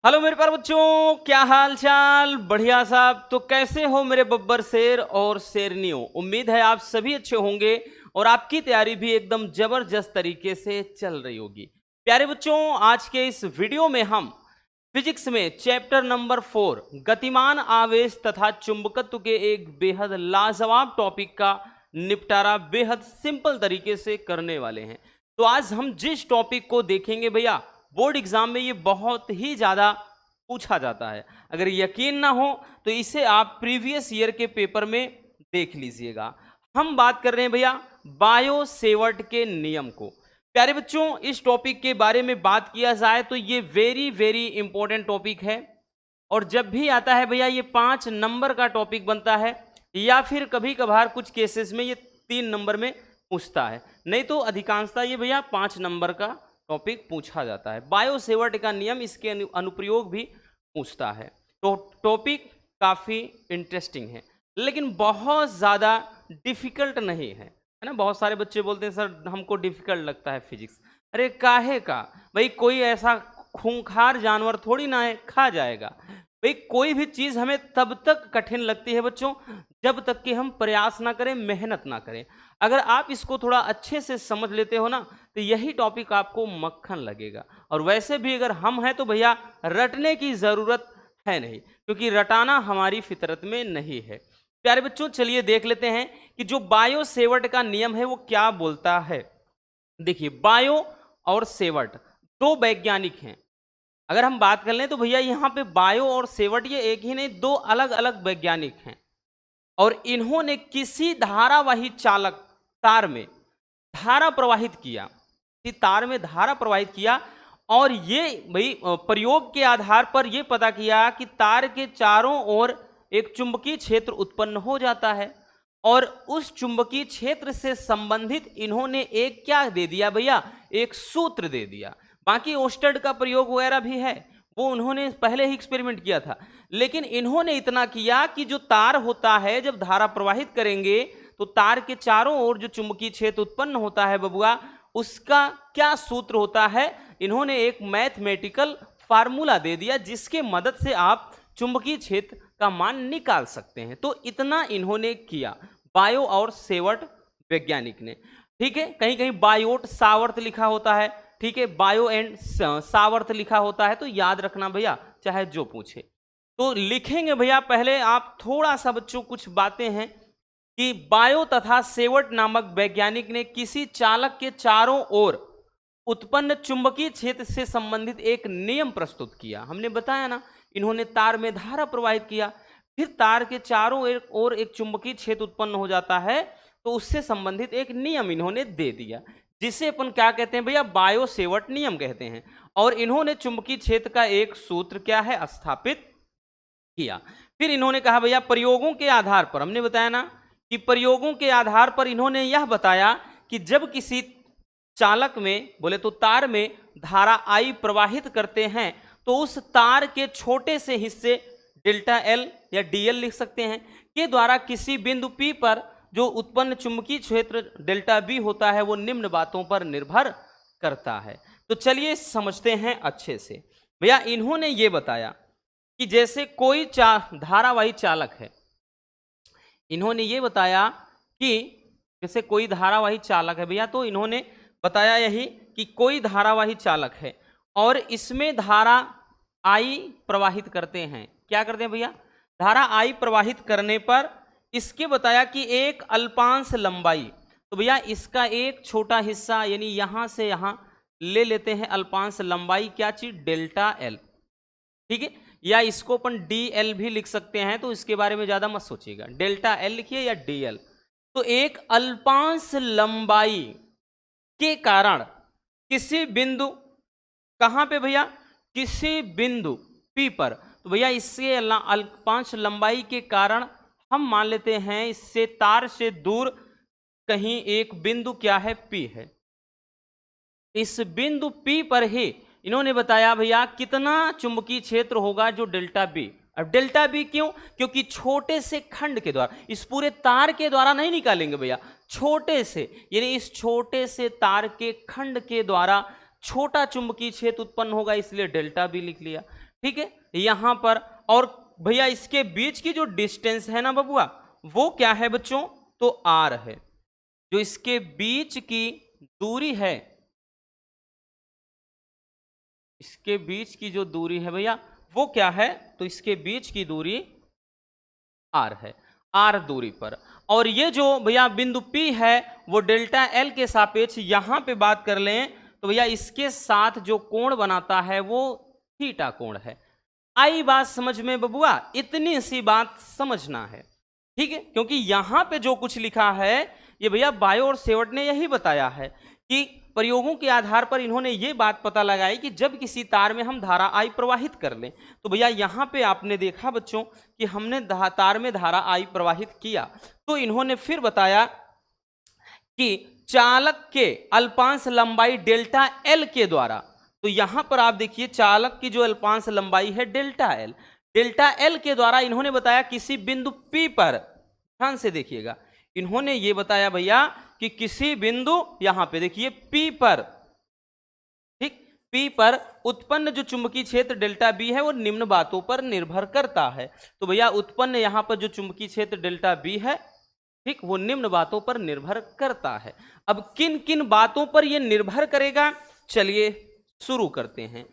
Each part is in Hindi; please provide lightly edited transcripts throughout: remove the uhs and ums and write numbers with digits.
हेलो मेरे प्यारे बच्चों, क्या हाल चाल। बढ़िया साहब। तो कैसे हो मेरे बब्बर शेर और शेरनियों। उम्मीद है आप सभी अच्छे होंगे और आपकी तैयारी भी एकदम जबरदस्त तरीके से चल रही होगी। प्यारे बच्चों, आज के इस वीडियो में हम फिजिक्स में चैप्टर नंबर 4 गतिमान आवेश तथा चुंबकत्व के एक बेहद लाजवाब टॉपिक का निपटारा बेहद सिंपल तरीके से करने वाले हैं। तो आज हम जिस टॉपिक को देखेंगे भैया, बोर्ड एग्जाम में ये बहुत ही ज़्यादा पूछा जाता है। अगर यकीन ना हो तो इसे आप प्रीवियस ईयर के पेपर में देख लीजिएगा। हम बात कर रहे हैं भैया बायो सेवर्ट के नियम को। प्यारे बच्चों, इस टॉपिक के बारे में बात किया जाए तो ये वेरी वेरी इंपॉर्टेंट टॉपिक है और जब भी आता है भैया ये 5 नंबर का टॉपिक बनता है या फिर कभी कभार कुछ केसेस में ये 3 नंबर में पूछता है, नहीं तो अधिकांशतः ये भैया 5 नंबर का टॉपिक पूछा जाता है। बायो सेवर्ट का नियम, इसके अनुप्रयोग भी पूछता है। तो टॉपिक काफ़ी इंटरेस्टिंग है लेकिन बहुत ज़्यादा डिफिकल्ट नहीं है ना। बहुत सारे बच्चे बोलते हैं सर हमको डिफिकल्ट लगता है फिजिक्स। अरे काहे का भाई, कोई ऐसा खूंखार जानवर थोड़ी ना है खा जाएगा भाई। कोई भी चीज़ हमें तब तक कठिन लगती है बच्चों जब तक कि हम प्रयास ना करें, मेहनत ना करें। अगर आप इसको थोड़ा अच्छे से समझ लेते हो ना तो यही टॉपिक आपको मक्खन लगेगा। और वैसे भी अगर हम हैं तो भैया रटने की ज़रूरत है नहीं, क्योंकि रटाना हमारी फितरत में नहीं है। प्यारे बच्चों, चलिए देख लेते हैं कि जो बायो सेवर्ट का नियम है वो क्या बोलता है। देखिए, बायो और सेवर्ट दो वैज्ञानिक हैं। अगर हम बात कर लें तो भैया यहाँ पे बायो और सेवर्ट ये एक ही नहीं, दो अलग अलग वैज्ञानिक हैं और इन्होंने किसी धारावाही चालक तार में धारा प्रवाहित किया, इसी तार में धारा प्रवाहित किया और ये भाई प्रयोग के आधार पर यह पता किया कि तार के चारों ओर एक चुंबकीय क्षेत्र उत्पन्न हो जाता है और उस चुंबकीय क्षेत्र से संबंधित इन्होंने एक क्या दे दिया भैया, एक सूत्र दे दिया। बाकी ओस्टर्ड का प्रयोग वगैरह भी है, वो उन्होंने पहले ही एक्सपेरिमेंट किया था, लेकिन इन्होंने इतना किया कि जो तार होता है जब धारा प्रवाहित करेंगे तो तार के चारों ओर जो चुंबकीय क्षेत्र उत्पन्न होता है बबुआ, उसका क्या सूत्र होता है। इन्होंने एक मैथमेटिकल फार्मूला दे दिया जिसके मदद से आप चुंबकीय क्षेत्र का मान निकाल सकते हैं। तो इतना इन्होंने किया बायो और सेवर्ट वैज्ञानिक ने। ठीक है, कहीं कहीं बायोट सावर्थ लिखा होता है, ठीक है, बायो एंड सावर्थ लिखा होता है, तो याद रखना भैया चाहे जो पूछे। तो लिखेंगे भैया, पहले आप थोड़ा सा बच्चों कुछ बातें हैं कि बायो तथा सेवर्ट नामक वैज्ञानिक ने किसी चालक के चारों ओर उत्पन्न चुंबकीय क्षेत्र से संबंधित एक नियम प्रस्तुत किया। हमने बताया ना, इन्होंने तार में धारा प्रवाहित किया, फिर तार के चारों ओर एक चुंबकीय क्षेत्र उत्पन्न हो जाता है, तो उससे संबंधित एक नियम इन्होंने दे दिया जिसे अपन क्या कहते हैं भैया, बायो सेवर्ट नियम कहते हैं। और इन्होंने चुंबकीय क्षेत्र का एक सूत्र क्या है, स्थापित किया। फिर इन्होंने कहा भैया प्रयोगों के आधार पर, हमने बताया ना कि प्रयोगों के आधार पर इन्होंने यह बताया कि जब किसी चालक में बोले तो तार में धारा आई प्रवाहित करते हैं तो उस तार के छोटे से हिस्से डेल्टा एल या डीएल लिख सकते हैं के द्वारा किसी बिंदु पी पर जो उत्पन्न चुंबकीय क्षेत्र डेल्टा बी होता है वो निम्न बातों पर निर्भर करता है। तो चलिए समझते हैं अच्छे से। भैया इन्होंने ये बताया कि जैसे कोई धारावाही चालक है, इन्होंने ये बताया कि जैसे कोई धारावाही चालक है भैया, तो इन्होंने बताया यही कि कोई धारावाही चालक है और इसमें धारा आई प्रवाहित करते हैं। क्या करते हैं भैया, धारा आई प्रवाहित करने पर इसके बताया कि एक अल्पांश लंबाई, तो भैया इसका एक छोटा हिस्सा यानी यहां से यहां ले लेते हैं अल्पांश लंबाई, क्या चीज, डेल्टा एल। ठीक है, या इसको अपन डी एल भी लिख सकते हैं, तो इसके बारे में ज्यादा मत सोचिएगा, डेल्टा एल लिखिए या डी एल। तो एक अल्पांश लंबाई के कारण किसी बिंदु, कहां पे भैया, किसी बिंदु पी पर, तो भैया इससे अल्पांश लंबाई के कारण हम मान लेते हैं इससे तार से दूर कहीं एक बिंदु क्या है, पी है। इस बिंदु पी पर ही इन्होंने बताया भैया कितना चुंबकीय क्षेत्र होगा, जो डेल्टा बी। अब डेल्टा बी क्यों, क्योंकि छोटे से खंड के द्वारा, इस पूरे तार के द्वारा नहीं निकालेंगे भैया, छोटे से यानी इस छोटे से तार के खंड के द्वारा छोटा चुंबकीय क्षेत्र उत्पन्न होगा, इसलिए डेल्टा बी लिख लिया। ठीक है, यहां पर। और भैया इसके बीच की जो डिस्टेंस है ना बबुआ, वो क्या है बच्चों, तो आर है। जो इसके बीच की दूरी है, इसके बीच की जो दूरी है भैया वो क्या है, तो इसके बीच की दूरी आर है, आर दूरी पर। और ये जो भैया बिंदु P है वो डेल्टा L के सापेक्ष यहां पे बात कर लें तो भैया इसके साथ जो कोण बनाता है वो थीटा कोण है। आई बात समझ में बबुआ, इतनी सी बात समझना है, ठीक है। क्योंकि यहां पे जो कुछ लिखा है ये भैया बायो और सेवट ने यही बताया है कि प्रयोगों के आधार पर इन्होंने ये बात पता लगाई कि जब किसी तार में हम धारा आई प्रवाहित कर लें, तो भैया यहां पे आपने देखा बच्चों कि हमने तार में धारा आई प्रवाहित किया, तो इन्होंने फिर बताया कि चालक के अल्पांश लंबाई डेल्टा एल के द्वारा, तो यहां पर आप देखिए चालक की जो अल्पांश लंबाई है डेल्टा एल के द्वारा इन्होंने बताया किसी बिंदु P पर, ध्यान से देखिएगा, इन्होंने ये बताया भैया कि किसी बिंदु यहां पे देखिए P पर, ठीक, P पर उत्पन्न जो चुंबकीय क्षेत्र डेल्टा बी है वो निम्न बातों पर निर्भर करता है। तो भैया उत्पन्न यहां पर जो चुंबकीय क्षेत्र डेल्टा बी है, ठीक, वो निम्न बातों पर निर्भर करता है। अब किन किन बातों पर यह निर्भर करेगा, चलिए शुरू करते हैं।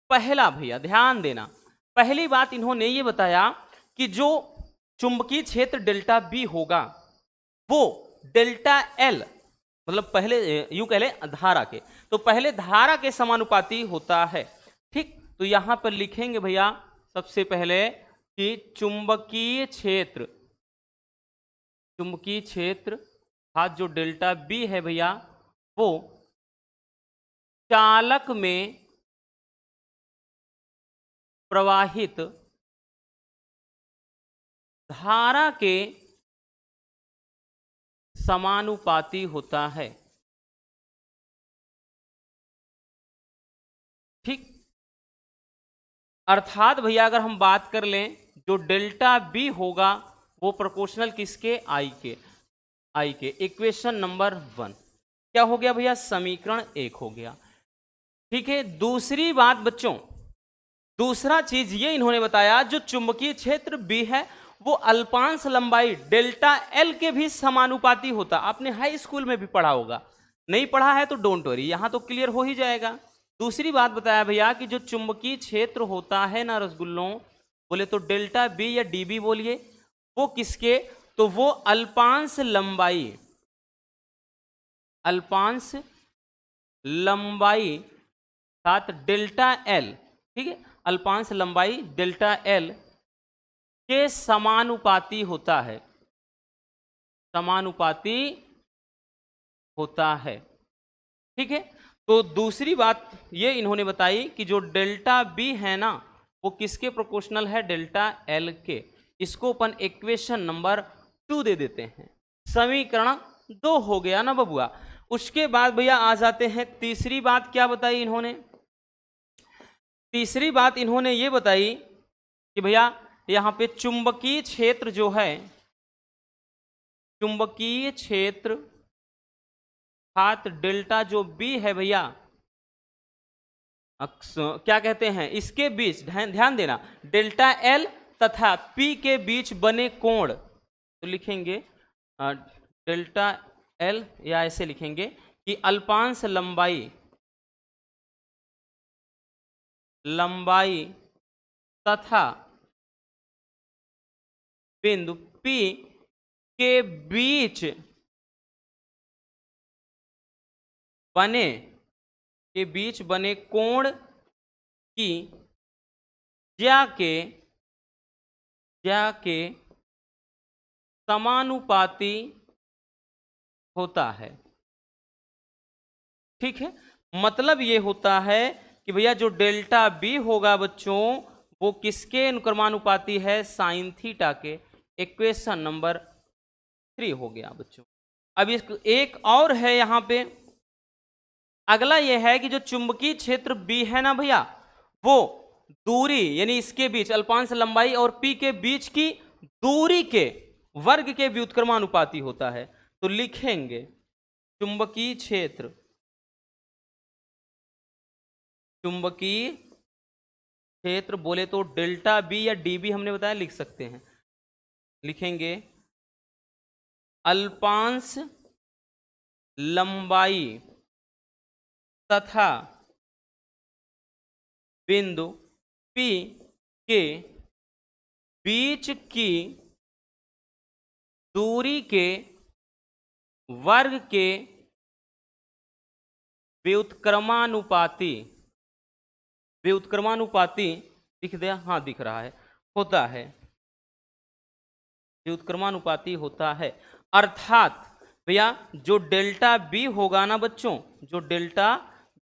पहला भैया ध्यान देना, पहली बात इन्होंने ये बताया कि जो चुंबकीय क्षेत्र डेल्टा बी होगा वो डेल्टा एल, मतलब पहले यूं कह ले धारा के, तो पहले धारा के समानुपाती होता है, ठीक। तो यहां पर लिखेंगे भैया सबसे पहले कि चुंबकीय क्षेत्र हाथ जो डेल्टा बी है भैया वो चालक में प्रवाहित धारा के समानुपाती होता है, ठीक। अर्थात भैया अगर हम बात कर लें जो डेल्टा बी होगा वो प्रोपोर्शनल किसके, आई के। इक्वेशन नंबर 1 क्या हो गया भैया, समीकरण 1 हो गया, ठीक है। दूसरी बात बच्चों, दूसरा चीज ये इन्होंने बताया जो चुंबकीय क्षेत्र बी है वो अल्पांश लंबाई डेल्टा एल के भी समानुपाती होता। आपने हाई स्कूल में भी पढ़ा होगा, नहीं पढ़ा है तो डोंट वरी, यहां तो क्लियर हो ही जाएगा। दूसरी बात बताया भैया कि जो चुंबकीय क्षेत्र होता है ना रसगुल्लों, बोले तो डेल्टा बी या डीबी बोलिए, वो किसके, तो वो अल्पांश लंबाई साथ डेल्टा एल, ठीक है, अल्पांश लंबाई डेल्टा एल के समानुपाती होता है, ठीक है। तो दूसरी बात ये इन्होंने बताई कि जो डेल्टा बी है ना वो किसके प्रोपोर्शनल है, डेल्टा एल के। इसको अपन इक्वेशन नंबर 2 दे देते हैं, समीकरण 2 हो गया ना बबुआ। उसके बाद भैया आ जाते हैं तीसरी बात, क्या बताई इन्होंने, तीसरी बात इन्होंने ये बताई कि भैया यहां पे चुंबकीय क्षेत्र जो है, चुंबकीय क्षेत्र हाथ डेल्टा जो बी है भैया, क्या कहते हैं, इसके बीच ध्यान देना डेल्टा एल तथा पी के बीच बने कोण, तो लिखेंगे डेल्टा एल या ऐसे लिखेंगे कि अल्पांश लंबाई तथा बिंदु P के बीच बने कोण की ज्या के समानुपाती होता है, ठीक है। मतलब ये होता है कि भैया जो डेल्टा बी होगा बच्चों वो किसके अनुक्रमानुपाती है, साइन थीटा के। इक्वेशन नंबर 3 हो गया बच्चों। अब एक और है यहां पे, अगला यह है कि जो चुंबकीय क्षेत्र बी है ना भैया वो दूरी यानी इसके बीच अल्पांश लंबाई और पी के बीच की दूरी के वर्ग के व्युत्क्रमानुपाती होता है। तो लिखेंगे चुंबकीय क्षेत्र बोले तो डेल्टा बी या डी बी हमने बताया लिख सकते हैं, लिखेंगे अल्पांश लंबाई तथा बिंदु P के बीच की दूरी के वर्ग के व्युत्क्रमानुपाती, व्युत्क्रमानुपाती दिख दिया, हाँ दिख रहा है, होता है, व्युत्क्रमानुपाती होता है। अर्थात भैया जो डेल्टा बी होगा ना बच्चों, जो डेल्टा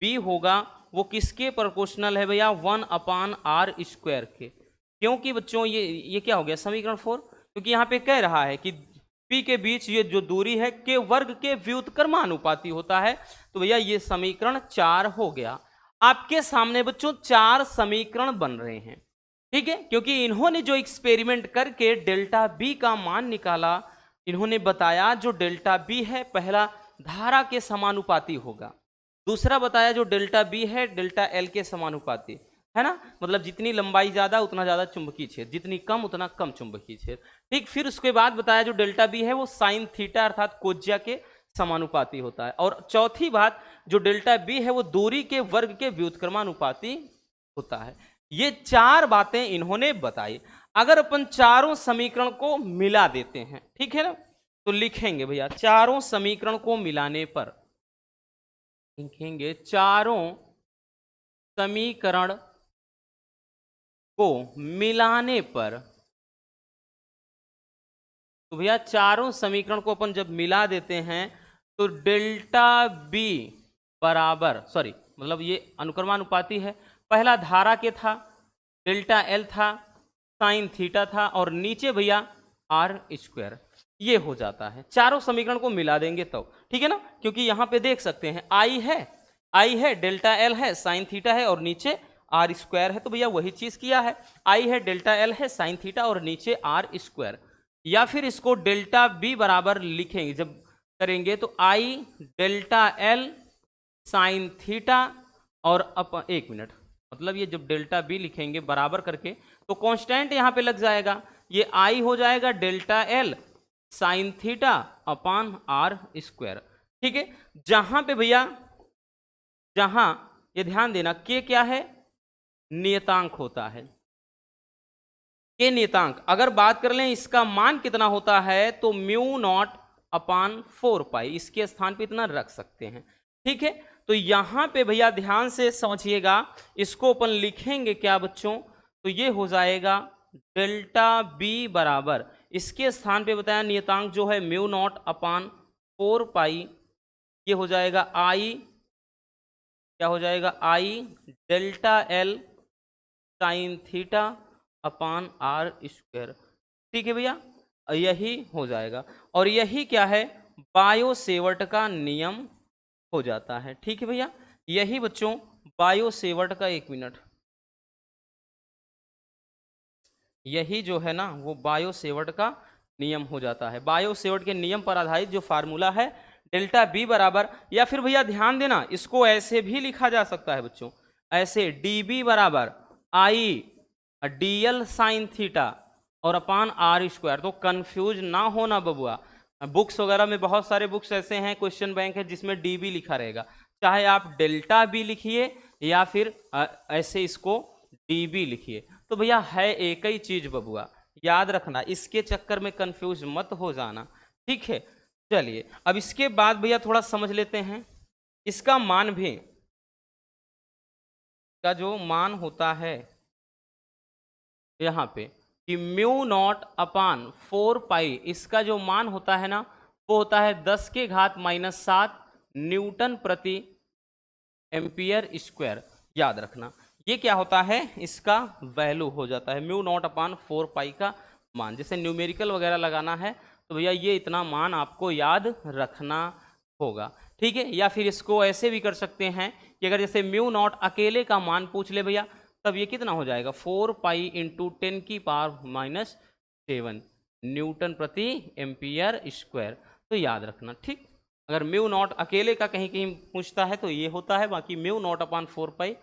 बी होगा वो किसके प्रोपोर्शनल है भैया, 1/r² के। क्योंकि बच्चों ये क्या हो गया समीकरण 4, क्योंकि यहाँ पे कह रहा है कि P के बीच ये जो दूरी है के वर्ग के व्युत्क्रमानुपाती होता है, तो भैया ये समीकरण 4 हो गया। आपके सामने बच्चों 4 समीकरण बन रहे हैं, ठीक है, क्योंकि इन्होंने जो एक्सपेरिमेंट करके डेल्टा बी का मान निकाला, इन्होंने बताया जो डेल्टा बी है पहला धारा के समानुपाती होगा, दूसरा बताया जो डेल्टा बी है डेल्टा एल के समानुपाती है ना, मतलब जितनी लंबाई ज्यादा उतना ज्यादा चुंबकीय क्षेत्र, जितनी कम उतना कम चुंबकीय क्षेत्र, ठीक। फिर उसके बाद बताया जो डेल्टा बी है वो साइन थीटा अर्थात कोज्या के समानुपाती होता है, और चौथी बात जो डेल्टा बी है वो दूरी के वर्ग के व्युत्क्रमानुपाती होता है। ये 4 बातें इन्होंने बताई। अगर अपन चारों समीकरण को मिला देते हैं, ठीक है ना, तो लिखेंगे भैया चारों समीकरण को मिलाने पर, लिखेंगे चारों समीकरण को मिलाने पर, तो भैया चारों समीकरण को अपन जब मिला देते हैं तो डेल्टा बी बराबर, सॉरी मतलब ये अनुक्रमानुपाती है, पहला धारा के था, डेल्टा एल था, साइन थीटा था, और नीचे भैया r², ये हो जाता है। चारों समीकरण को मिला देंगे तो ठीक है ना, क्योंकि यहां पे देख सकते हैं आई है डेल्टा एल है साइन थीटा है और नीचे r² है, तो भैया वही चीज किया है, आई है डेल्टा एल है साइन थीटा और नीचे r², या फिर इसको डेल्टा बी बराबर लिखेंगे जब करेंगे तो आई डेल्टा एल साइन थीटा और एक मिनट, मतलब ये जब डेल्टा बी लिखेंगे बराबर करके तो कांस्टेंट यहां पे लग जाएगा, ये आई हो जाएगा delta L sine theta upon r², ठीक है। जहां पे भैया, जहां ये ध्यान देना के क्या है, नियतांक होता है, के नियतांक अगर बात कर लें इसका मान कितना होता है तो μ0/4π, इसके स्थान पे इतना रख सकते हैं, ठीक है। तो यहां पे भैया ध्यान से समझिएगा, इसको अपन लिखेंगे क्या बच्चों, तो ये हो जाएगा डेल्टा बी बराबर, इसके स्थान पे बताया नियतांक जो है μ0/4π, ये हो जाएगा आई, क्या हो जाएगा I delta L sine theta upon r², ठीक है भैया, यही हो जाएगा। और यही क्या है, बायो सेवर्ट का नियम हो जाता है, ठीक है भैया, यही बच्चों बायो सेवर्ट का, एक मिनट, यही जो है ना वो बायो सेवर्ट का नियम हो जाता है। बायो सेवर्ट के नियम पर आधारित जो फार्मूला है डेल्टा बी बराबर, या फिर भैया ध्यान देना इसको ऐसे भी लिखा जा सकता है बच्चों, ऐसे डी बी बराबर I D L sine theta और अपान r², तो कंफ्यूज ना होना बबुआ, बुक्स वगैरह में बहुत सारे बुक्स ऐसे हैं, क्वेश्चन बैंक है जिसमें डी बी लिखा रहेगा, चाहे आप डेल्टा बी लिखिए या फिर ऐसे इसको डी बी लिखिए, तो भैया है एक ही चीज बबुआ, याद रखना, इसके चक्कर में कंफ्यूज मत हो जाना, ठीक है। चलिए अब इसके बाद भैया थोड़ा समझ लेते हैं इसका मान भी, का जो मान होता है यहाँ पे कि μ0/4π, इसका जो मान होता है ना वो होता है 10⁻⁻7 न्यूटन प्रति एम्पियर स्क्वायर, याद रखना ये क्या होता है, इसका वैल्यू हो जाता है μ0/4π का मान। जैसे न्यूमेरिकल वगैरह लगाना है तो भैया ये इतना मान आपको याद रखना होगा, ठीक है। या फिर इसको ऐसे भी कर सकते हैं कि अगर जैसे μ0 अकेले का मान पूछ ले भैया, तब ये कितना हो जाएगा 4π × 10⁻⁷ न्यूटन प्रति एम्पियर स्क्वायर, तो याद रखना, ठीक। अगर μ0 अकेले का कहीं कहीं पूछता है तो ये होता है, बाकी μ0/4π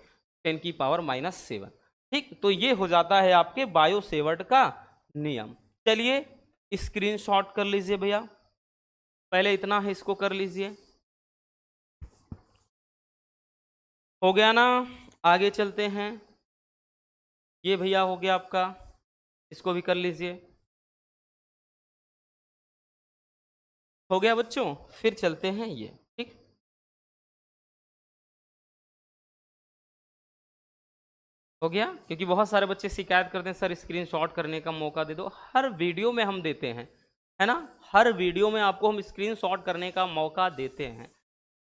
10⁻⁷। ठीक, तो ये हो जाता है आपके बायो सेवर्ट का नियम। चलिए स्क्रीनशॉट कर लीजिए भैया, पहले इतना है इसको कर लीजिए, हो गया ना। आगे चलते हैं, ये भैया हो गया आपका, इसको भी कर लीजिए, हो गया बच्चों। फिर चलते हैं ये, ठीक, हो गया। क्योंकि बहुत सारे बच्चे शिकायत करते हैं सर स्क्रीनशॉट करने का मौका दे दो, हर वीडियो में हम देते हैं, है ना, हर वीडियो में आपको हम स्क्रीनशॉट करने का मौका देते हैं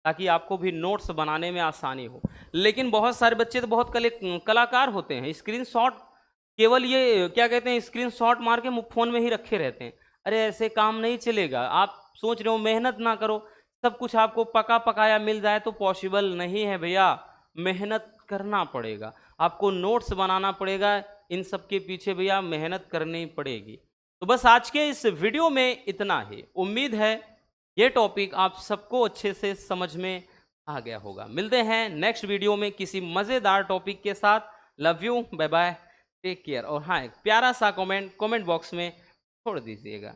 ताकि आपको भी नोट्स बनाने में आसानी हो। लेकिन बहुत सारे बच्चे तो बहुत कलाकार होते हैं, स्क्रीनशॉट केवल ये क्या कहते हैं, स्क्रीनशॉट मार के फ़ोन में ही रखे रहते हैं। अरे ऐसे काम नहीं चलेगा, आप सोच रहे हो मेहनत ना करो, सब कुछ आपको पका पकाया मिल जाए तो पॉसिबल नहीं है भैया, मेहनत करना पड़ेगा, आपको नोट्स बनाना पड़ेगा, इन सब के पीछे भैया मेहनत करनी पड़ेगी। तो बस आज के इस वीडियो में इतना ही, उम्मीद है ये टॉपिक आप सबको अच्छे से समझ में आ गया होगा। मिलते हैं नेक्स्ट वीडियो में किसी मज़ेदार टॉपिक के साथ। Love you, bye bye, take care. और हाँ, एक प्यारा सा कमेंट बॉक्स में छोड़ दीजिएगा।